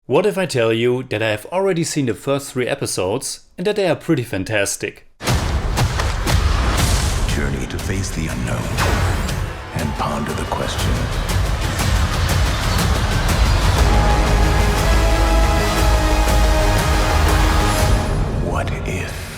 What if I tell you that I have already seen the first 3 episodes and that they are pretty fantastic? Journey to face the unknown and ponder the question. What if?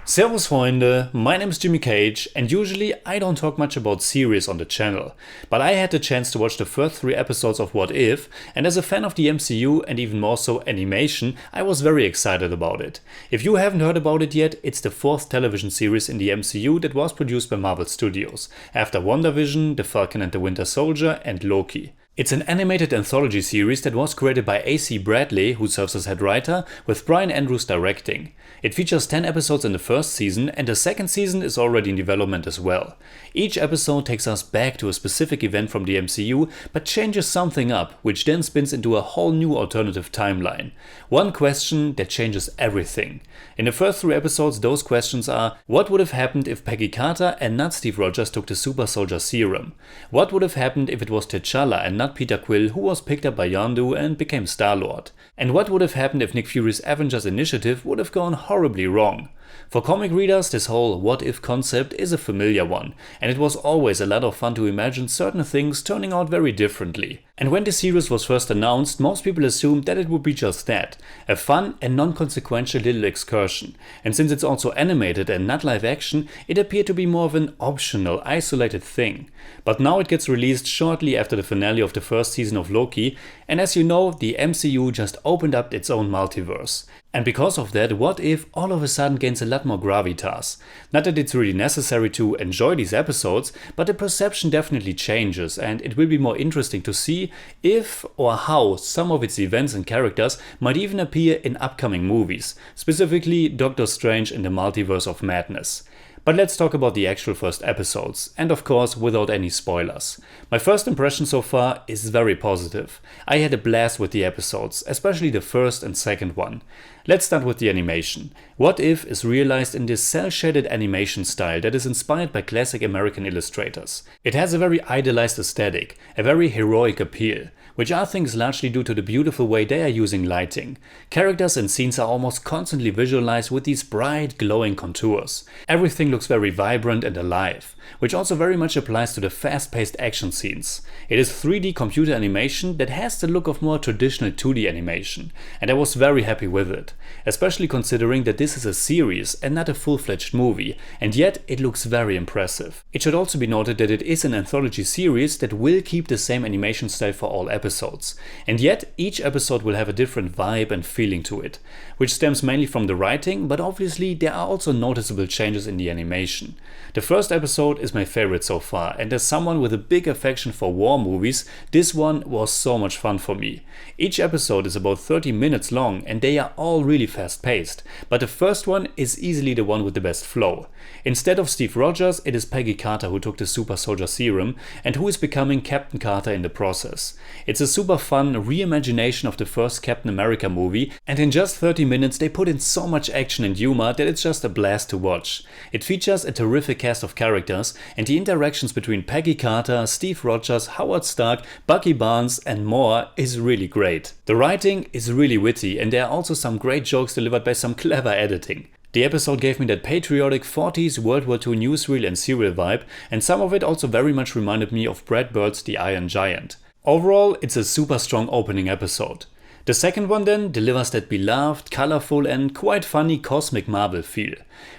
Servus Freunde, my name is Jimmy Cage and usually I don't talk much about series on the channel, but I had the chance to watch the first 3 episodes of What If, and as a fan of the MCU and even more so animation, I was very excited about it. If you haven't heard about it yet, it's the 4th television series in the MCU that was produced by Marvel Studios, after WandaVision, The Falcon and the Winter Soldier and Loki. It's an animated anthology series that was created by A.C. Bradley, who serves as head writer, with Brian Andrews directing. It features 10 episodes in the first season, and the second season is already in development as well. Each episode takes us back to a specific event from the MCU, but changes something up, which then spins into a whole new alternative timeline. One question that changes everything. In the first 3 episodes, those questions are: what would have happened if Peggy Carter and not Steve Rogers took the super soldier serum? What would have happened if it was T'Challa and not Peter Quill who was picked up by Yondu and became Star-Lord? And what would have happened if Nick Fury's Avengers initiative would have gone horribly wrong? For comic readers, this whole what-if concept is a familiar one, and it was always a lot of fun to imagine certain things turning out very differently. And when the series was first announced, most people assumed that it would be just that, a fun and non-consequential little excursion. And since it's also animated and not live action, it appeared to be more of an optional, isolated thing. But now it gets released shortly after the finale of the first season of Loki, and as you know, the MCU just opened up its own multiverse. And because of that, What If all of a sudden gains a lot more gravitas. Not that it's really necessary to enjoy these episodes, but the perception definitely changes, and it will be more interesting to see if or how some of its events and characters might even appear in upcoming movies, specifically Doctor Strange in the Multiverse of Madness. But let's talk about the actual first episodes, and of course without any spoilers. My first impression so far is very positive. I had a blast with the episodes, especially the first and second one. Let's start with the animation. What If is realized in this cel-shaded animation style that is inspired by classic American illustrators. It has a very idealized aesthetic, a very heroic appeal, which I think is largely due to the beautiful way they are using lighting. Characters and scenes are almost constantly visualized with these bright, glowing contours. Everything looks very vibrant and alive, which also very much applies to the fast-paced action scenes. It is 3D computer animation that has the look of more traditional 2D animation, and I was very happy with it, especially considering that this is a series and not a full-fledged movie, and yet it looks very impressive. It should also be noted that it is an anthology series that will keep the same animation style for all episodes, and yet each episode will have a different vibe and feeling to it, which stems mainly from the writing, but obviously there are also noticeable changes in the animation. The first episode is my favorite so far, and as someone with a big affection for war movies, this one was so much fun for me. Each episode is about 30 minutes long and they are all really fast paced, but the first one is easily the one with the best flow. Instead of Steve Rogers, it is Peggy Carter who took the super soldier serum and who is becoming Captain Carter in the process. It's a super fun reimagination of the first Captain America movie, and in just 30 minutes they put in so much action and humor that it's just a blast to watch. It features a terrific cast of characters, and the interactions between Peggy Carter, Steve Rogers, Howard Stark, Bucky Barnes and more is really great. The writing is really witty, and there are also some great jokes delivered by some clever editing. The episode gave me that patriotic 40s World War II newsreel and serial vibe, and some of it also very much reminded me of Brad Bird's The Iron Giant. Overall, it's a super strong opening episode. The second one then delivers that beloved, colorful and quite funny cosmic Marvel feel.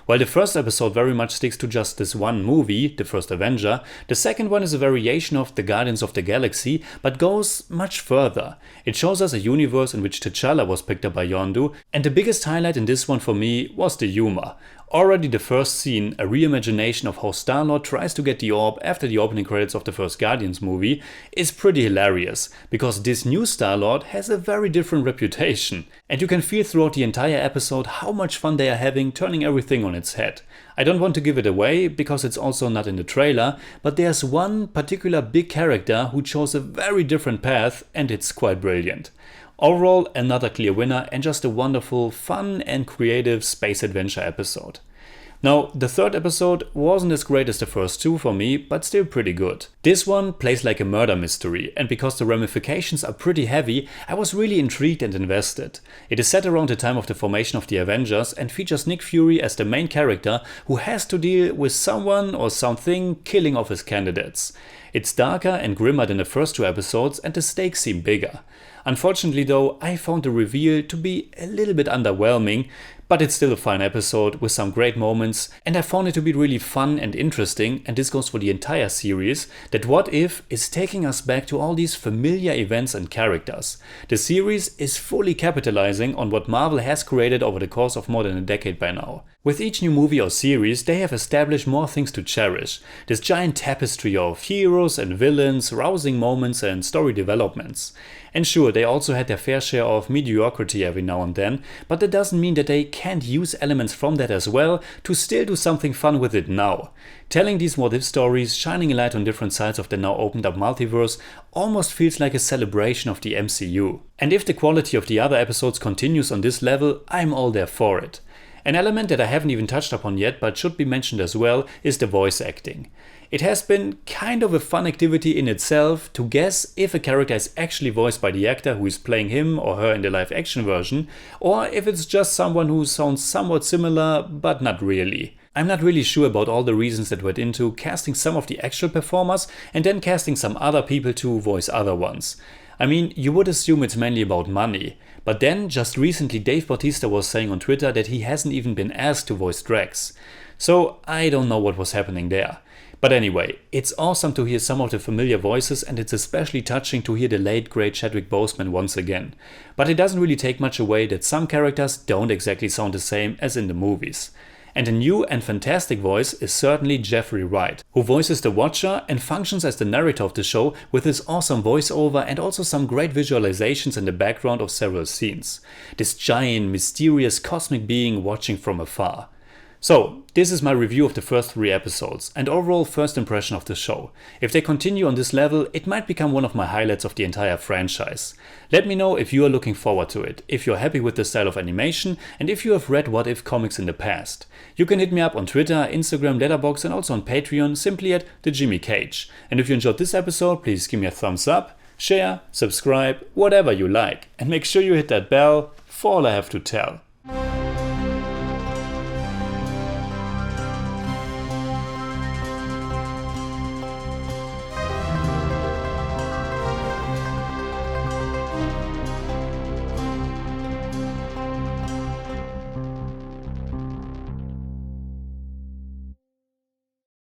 While the first episode very much sticks to just this one movie, the first Avenger, the second one is a variation of the Guardians of the Galaxy, but goes much further. It shows us a universe in which T'Challa was picked up by Yondu, and the biggest highlight in this one for me was the humor. Already the first scene, a reimagination of how Star-Lord tries to get the orb after the opening credits of the first Guardians movie, is pretty hilarious, because this new Star-Lord has a very different reputation, and you can feel throughout the entire episode how much fun they are having turning everything on its head. I don't want to give it away, because it's also not in the trailer, but there's one particular big character who chose a very different path, and it's quite brilliant. Overall, another clear winner and just a wonderful, fun and creative space adventure episode. Now, the third episode wasn't as great as the first two for me, but still pretty good. This one plays like a murder mystery, and because the ramifications are pretty heavy, I was really intrigued and invested. It is set around the time of the formation of the Avengers and features Nick Fury as the main character who has to deal with someone or something killing off his candidates. It's darker and grimmer than the first two episodes, and the stakes seem bigger. Unfortunately though, I found the reveal to be a little bit underwhelming, but it's still a fine episode with some great moments, and I found it to be really fun and interesting, and this goes for the entire series, that What If is taking us back to all these familiar events and characters. The series is fully capitalizing on what Marvel has created over the course of more than a decade by now. With each new movie or series, they have established more things to cherish. This giant tapestry of heroes and villains, rousing moments and story developments. And sure, they also had their fair share of mediocrity every now and then, but that doesn't mean that they can't use elements from that as well to still do something fun with it now. Telling these what if stories, shining a light on different sides of the now opened up multiverse, almost feels like a celebration of the MCU. And if the quality of the other episodes continues on this level, I'm all there for it. An element that I haven't even touched upon yet but should be mentioned as well is the voice acting. It has been kind of a fun activity in itself to guess if a character is actually voiced by the actor who is playing him or her in the live action version, or if it's just someone who sounds somewhat similar but not really. I'm not really sure about all the reasons that went into casting some of the actual performers and then casting some other people to voice other ones. I mean, you would assume it's mainly about money, but then just recently Dave Bautista was saying on Twitter that he hasn't even been asked to voice Drax. So I don't know what was happening there. But anyway, it's awesome to hear some of the familiar voices, and it's especially touching to hear the late great Chadwick Boseman once again. But it doesn't really take much away that some characters don't exactly sound the same as in the movies. And a new and fantastic voice is certainly Jeffrey Wright, who voices the Watcher and functions as the narrator of the show with his awesome voiceover and also some great visualizations in the background of several scenes. This giant, mysterious cosmic being watching from afar. So, this is my review of the first 3 episodes and overall first impression of the show. If they continue on this level, it might become one of my highlights of the entire franchise. Let me know if you are looking forward to it, if you're happy with the style of animation, and if you have read What If comics in the past. You can hit me up on Twitter, Instagram, Letterboxd, and also on Patreon, simply at The Jimmy Cage. And if you enjoyed this episode, please give me a thumbs up, share, subscribe, whatever you like, and make sure you hit that bell for all I have to tell.